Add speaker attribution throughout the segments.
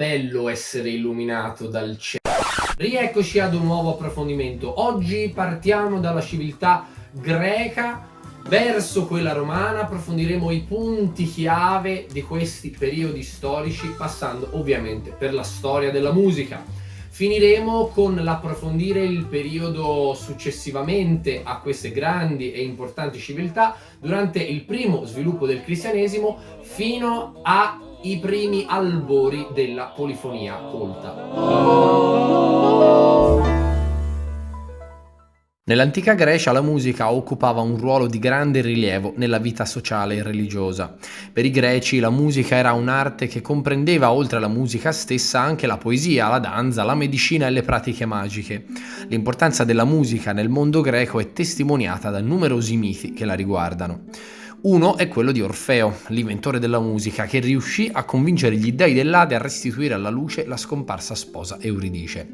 Speaker 1: bello essere illuminato dal cielo. Rieccoci ad un nuovo approfondimento. Oggi partiamo dalla civiltà greca verso quella romana, approfondiremo i punti chiave di questi periodi storici, passando ovviamente per la storia della musica. Finiremo con l'approfondire il periodo successivamente a queste grandi e importanti civiltà durante il primo sviluppo del cristianesimo fino ai primi albori della polifonia colta.
Speaker 2: Nell'antica Grecia la musica occupava un ruolo di grande rilievo nella vita sociale e religiosa. Per i greci la musica era un'arte che comprendeva, oltre alla musica stessa, anche la poesia, la danza, la medicina e le pratiche magiche. L'importanza della musica nel mondo greco è testimoniata da numerosi miti che la riguardano. Uno è quello di Orfeo, l'inventore della musica, che riuscì a convincere gli dei dell'Ade a restituire alla luce la scomparsa sposa Euridice.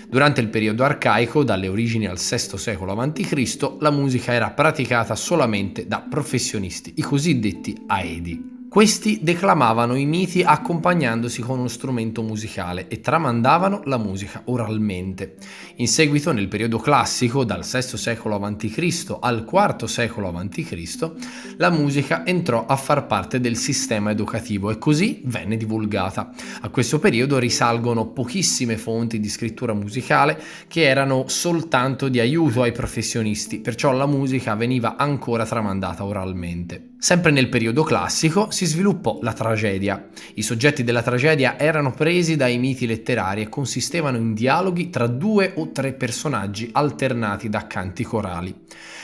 Speaker 2: Durante il periodo arcaico, dalle origini al VI secolo a.C., la musica era praticata solamente da professionisti, i cosiddetti aedi. Questi declamavano i miti accompagnandosi con uno strumento musicale e tramandavano la musica oralmente. In seguito, nel periodo classico, dal VI secolo a.C. al IV secolo a.C., la musica entrò a far parte del sistema educativo e così venne divulgata. A questo periodo risalgono pochissime fonti di scrittura musicale che erano soltanto di aiuto ai professionisti, perciò la musica veniva ancora tramandata oralmente. Sempre nel periodo classico si sviluppò la tragedia. I soggetti della tragedia erano presi dai miti letterari e consistevano in dialoghi tra 2 o 3 personaggi alternati da canti corali.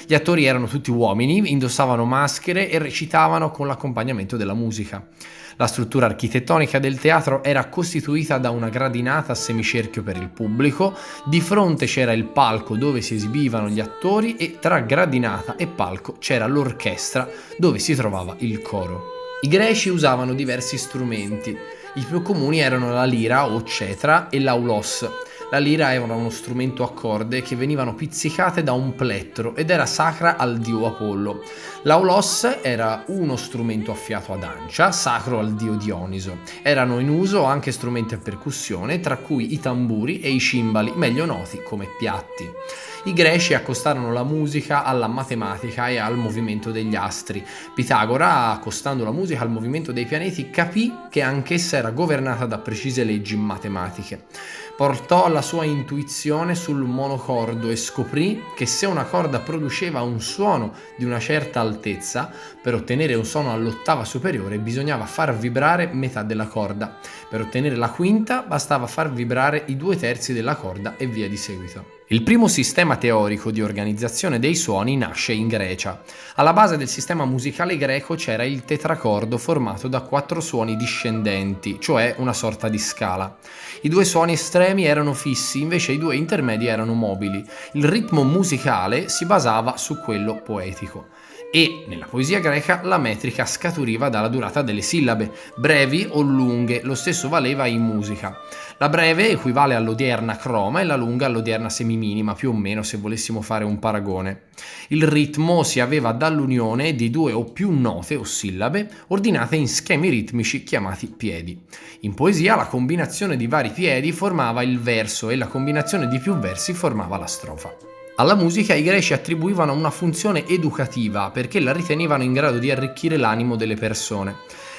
Speaker 2: Gli attori erano tutti uomini, indossavano maschere e recitavano con l'accompagnamento della musica. La struttura architettonica del teatro era costituita da una gradinata a semicerchio per il pubblico, di fronte c'era il palco dove si esibivano gli attori e tra gradinata e palco c'era l'orchestra dove si trovava il coro. I greci usavano diversi strumenti. I più comuni erano la lira o cetra e l'aulos. La lira era uno strumento a corde che venivano pizzicate da un plettro ed era sacra al dio Apollo. L'aulos era uno strumento a fiato ad ancia, sacro al dio Dioniso. Erano in uso anche strumenti a percussione, tra cui i tamburi e i cimbali, meglio noti come piatti. I greci accostarono la musica alla matematica e al movimento degli astri. Pitagora, accostando la musica al movimento dei pianeti, capì che anch'essa era governata da precise leggi matematiche. Portò la sua intuizione sul monocordo e scoprì che se una corda produceva un suono di una certa altezza, per ottenere un suono all'ottava superiore bisognava far vibrare metà della corda. Per ottenere la quinta bastava far vibrare i 2/3 della corda e via di seguito. Il primo sistema teorico di organizzazione dei suoni nasce in Grecia. Alla base del sistema musicale greco c'era il tetracordo formato da 4 suoni discendenti, cioè una sorta di scala. I 2 suoni estremi erano fissi, invece i 2 intermedi erano mobili. Il ritmo musicale si basava su quello poetico. E nella poesia greca la metrica scaturiva dalla durata delle sillabe, brevi o lunghe, lo stesso valeva in musica. La breve equivale all'odierna croma e la lunga all'odierna semiminima, più o meno, se volessimo fare un paragone. Il ritmo si aveva dall'unione di 2 o più note o sillabe ordinate in schemi ritmici chiamati piedi. In poesia la combinazione di vari piedi formava il verso e la combinazione di più versi formava la strofa. Alla musica i greci attribuivano una funzione educativa perché la ritenevano in grado di arricchire l'animo delle persone.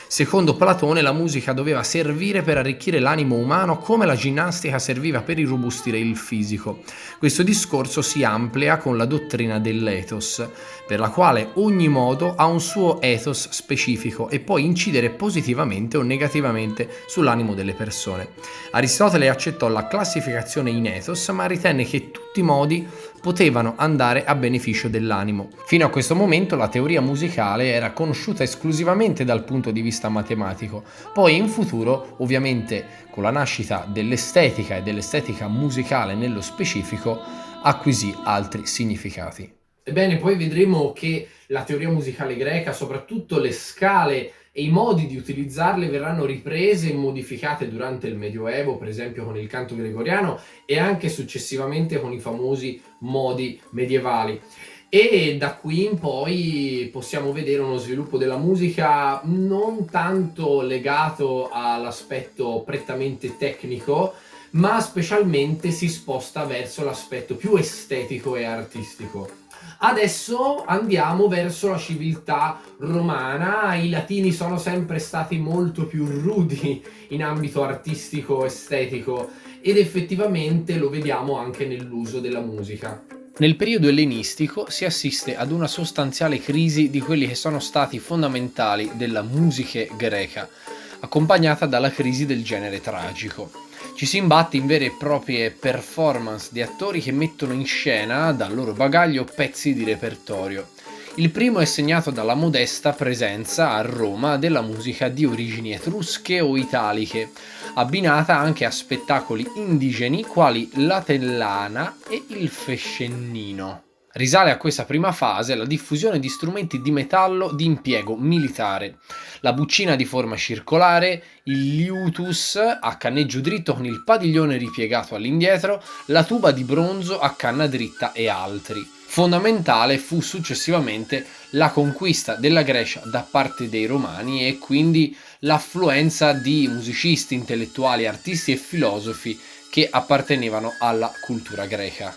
Speaker 2: Secondo Platone la musica doveva servire per arricchire l'animo umano come la ginnastica serviva per irrobustire il fisico. Questo discorso si amplia con la dottrina dell'ethos, per la quale ogni modo ha un suo ethos specifico e può incidere positivamente o negativamente sull'animo delle persone. Aristotele accettò la classificazione in ethos, ma ritenne che tutti i modi potevano andare a beneficio dell'animo. Fino a questo momento la teoria musicale era conosciuta esclusivamente dal punto di vista matematico, poi in futuro, ovviamente con la nascita dell'estetica e dell'estetica musicale nello specifico, acquisì altri significati.
Speaker 1: Ebbene, poi vedremo che la teoria musicale greca, soprattutto le scale e i modi di utilizzarle, verranno riprese e modificate durante il Medioevo, per esempio con il canto gregoriano e anche successivamente con i famosi modi medievali. e da qui in poi possiamo vedere uno sviluppo della musica non tanto legato all'aspetto prettamente tecnico, ma specialmente si sposta verso l'aspetto più estetico e artistico. Adesso andiamo verso la civiltà romana. I latini sono sempre stati molto più rudi in ambito artistico estetico ed effettivamente lo vediamo anche nell'uso della musica.
Speaker 2: Nel periodo ellenistico si assiste ad una sostanziale crisi di quelli che sono stati fondamentali della musica greca, accompagnata dalla crisi del genere tragico. Ci si imbatte in vere e proprie performance di attori che mettono in scena, dal loro bagaglio, pezzi di repertorio. Il primo è segnato dalla modesta presenza a Roma della musica di origini etrusche o italiche, abbinata anche a spettacoli indigeni quali la tellana e il fescennino. Risale a questa prima fase la diffusione di strumenti di metallo di impiego militare, la buccina di forma circolare, il liutus a canneggio dritto con il padiglione ripiegato all'indietro, la tuba di bronzo a canna dritta e altri. Fondamentale fu successivamente la conquista della Grecia da parte dei Romani e quindi l'affluenza di musicisti, intellettuali, artisti e filosofi che appartenevano alla cultura greca.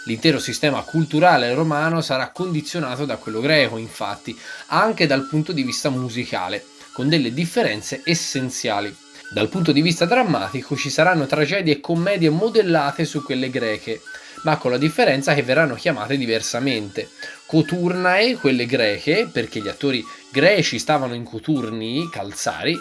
Speaker 2: L'intero sistema culturale romano sarà condizionato da quello greco, infatti, anche dal punto di vista musicale, con delle differenze essenziali. Dal punto di vista drammatico ci saranno tragedie e commedie modellate su quelle greche, ma con la differenza che verranno chiamate diversamente. Coturnae, quelle greche, perché gli attori greci stavano in coturni, calzari,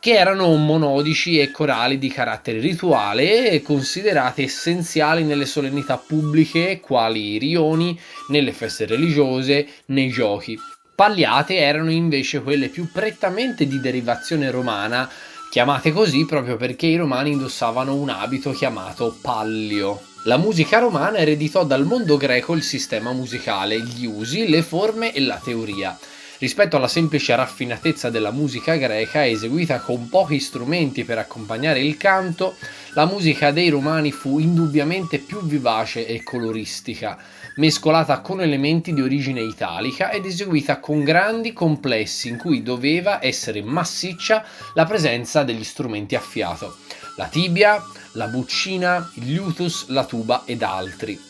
Speaker 2: che erano monodici e corali di carattere rituale e considerati essenziali nelle solennità pubbliche, quali i rioni, nelle feste religiose, nei giochi. Palliate erano invece quelle più prettamente di derivazione romana, chiamate così proprio perché i romani indossavano un abito chiamato pallio. La musica romana ereditò dal mondo greco il sistema musicale, gli usi, le forme e la teoria. Rispetto alla semplice raffinatezza della musica greca, eseguita con pochi strumenti per accompagnare il canto, la musica dei romani fu indubbiamente più vivace e coloristica, mescolata con elementi di origine italica ed eseguita con grandi complessi in cui doveva essere massiccia la presenza degli strumenti a fiato, la tibia, la buccina, il liutus, la tuba ed altri.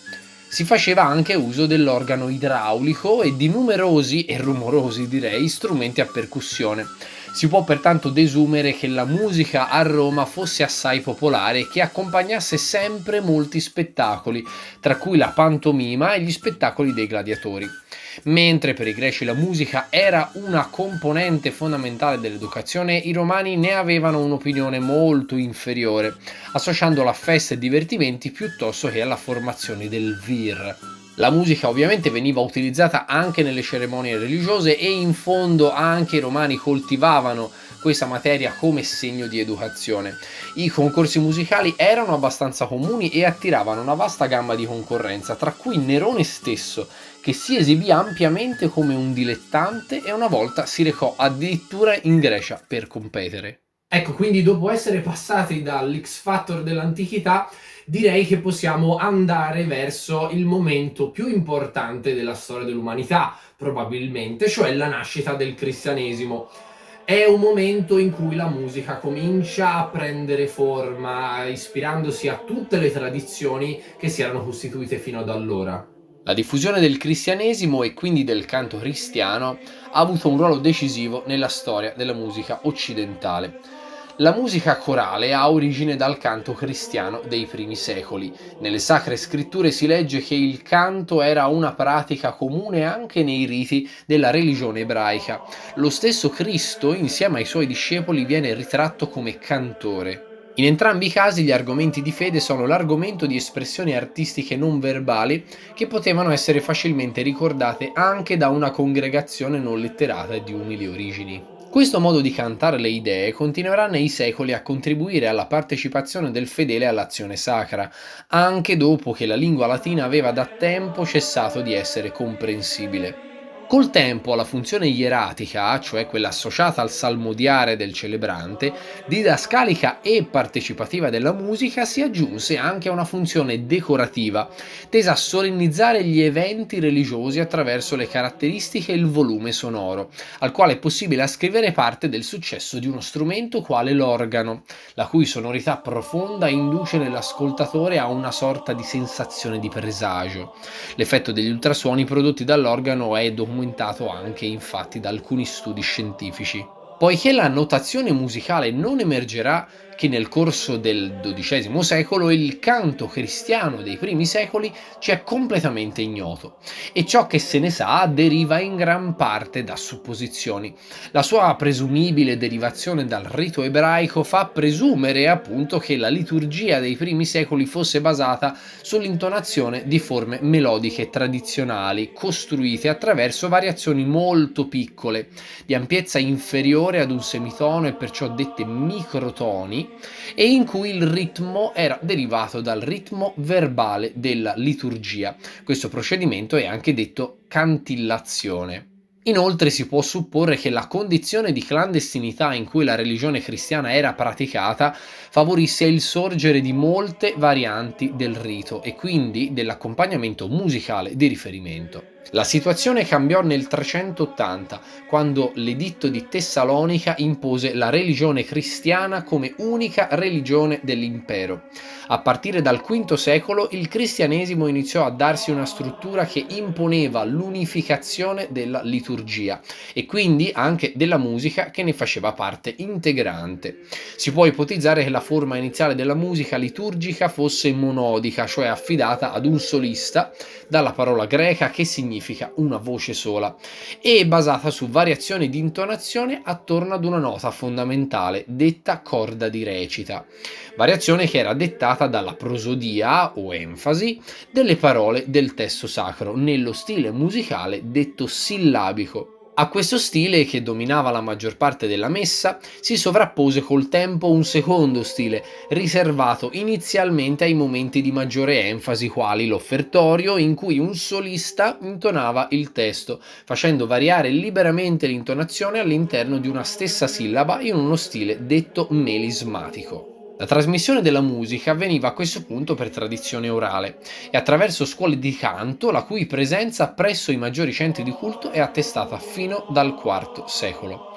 Speaker 2: Si faceva anche uso dell'organo idraulico e di numerosi e rumorosi, direi, strumenti a percussione. Si può pertanto desumere che la musica a Roma fosse assai popolare e che accompagnasse sempre molti spettacoli, tra cui la pantomima e gli spettacoli dei gladiatori. Mentre per i greci la musica era una componente fondamentale dell'educazione, i romani ne avevano un'opinione molto inferiore, associandola a feste e divertimenti piuttosto che alla formazione del vir. La musica ovviamente veniva utilizzata anche nelle cerimonie religiose e in fondo anche i romani coltivavano questa materia come segno di educazione. I concorsi musicali erano abbastanza comuni e attiravano una vasta gamma di concorrenza, tra cui Nerone stesso, che si esibì ampiamente come un dilettante e una volta si recò addirittura in Grecia per competere.
Speaker 1: Ecco, quindi dopo essere passati dall'X Factor dell'antichità, direi che possiamo andare verso il momento più importante della storia dell'umanità, probabilmente, cioè la nascita del cristianesimo. È un momento in cui la musica comincia a prendere forma, ispirandosi a tutte le tradizioni che si erano costituite fino ad allora.
Speaker 2: La diffusione del cristianesimo e quindi del canto cristiano ha avuto un ruolo decisivo nella storia della musica occidentale. La musica corale ha origine dal canto cristiano dei primi secoli. Nelle sacre scritture si legge che il canto era una pratica comune anche nei riti della religione ebraica. Lo stesso Cristo, insieme ai suoi discepoli, viene ritratto come cantore. In entrambi i casi gli argomenti di fede sono l'argomento di espressioni artistiche non verbali che potevano essere facilmente ricordate anche da una congregazione non letterata e di umili origini. Questo modo di cantare le idee continuerà nei secoli a contribuire alla partecipazione del fedele all'azione sacra, anche dopo che la lingua latina aveva da tempo cessato di essere comprensibile. Col tempo alla funzione ieratica, cioè quella associata al salmodiare del celebrante, didascalica e partecipativa della musica, si aggiunse anche una funzione decorativa, tesa a solennizzare gli eventi religiosi attraverso le caratteristiche e il volume sonoro, al quale è possibile ascrivere parte del successo di uno strumento quale l'organo, la cui sonorità profonda induce nell'ascoltatore a una sorta di sensazione di presagio. L'effetto degli ultrasuoni prodotti dall'organo è documentato anche infatti da alcuni studi scientifici. Poiché la notazione musicale non emergerà che nel corso del XII secolo, il canto cristiano dei primi secoli ci è completamente ignoto e ciò che se ne sa deriva in gran parte da supposizioni. La sua presumibile derivazione dal rito ebraico fa presumere appunto che la liturgia dei primi secoli fosse basata sull'intonazione di forme melodiche tradizionali costruite attraverso variazioni molto piccole, di ampiezza inferiore ad un semitono e perciò dette microtoni, e in cui il ritmo era derivato dal ritmo verbale della liturgia. Questo procedimento è anche detto cantillazione. Inoltre si può supporre che la condizione di clandestinità in cui la religione cristiana era praticata favorisse il sorgere di molte varianti del rito e quindi dell'accompagnamento musicale di riferimento. La situazione cambiò nel 380, quando l'editto di Tessalonica impose la religione cristiana come unica religione dell'impero. A partire dal V secolo il cristianesimo iniziò a darsi una struttura che imponeva l'unificazione della liturgia e quindi anche della musica che ne faceva parte integrante. Si può ipotizzare che la forma iniziale della musica liturgica fosse monodica, cioè affidata ad un solista, dalla parola greca che significa una voce sola, e basata su variazioni di intonazione attorno ad una nota fondamentale, detta corda di recita. Variazione che era dettata dalla prosodia o enfasi delle parole del testo sacro, nello stile musicale detto sillabico. A questo stile, che dominava la maggior parte della messa, si sovrappose col tempo un secondo stile, riservato inizialmente ai momenti di maggiore enfasi quali l'offertorio, in cui un solista intonava il testo, facendo variare liberamente l'intonazione all'interno di una stessa sillaba in uno stile detto melismatico. La trasmissione della musica avveniva a questo punto per tradizione orale e attraverso scuole di canto, la cui presenza presso i maggiori centri di culto è attestata fino dal IV secolo.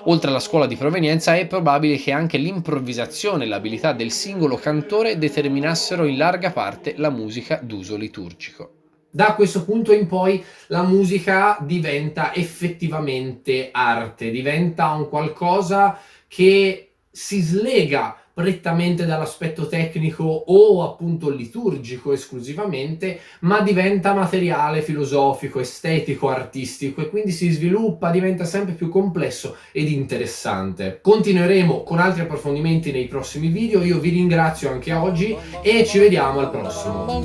Speaker 2: Oltre alla scuola di provenienza è probabile che anche l'improvvisazione e l'abilità del singolo cantore determinassero in larga parte la musica d'uso liturgico.
Speaker 1: Da questo punto in poi la musica diventa effettivamente arte, diventa un qualcosa che si slega prettamente dall'aspetto tecnico o appunto liturgico esclusivamente, ma diventa materiale filosofico, estetico, artistico e quindi si sviluppa, diventa sempre più complesso ed interessante. Continueremo con altri approfondimenti nei prossimi video, io vi ringrazio anche oggi e ci vediamo al prossimo.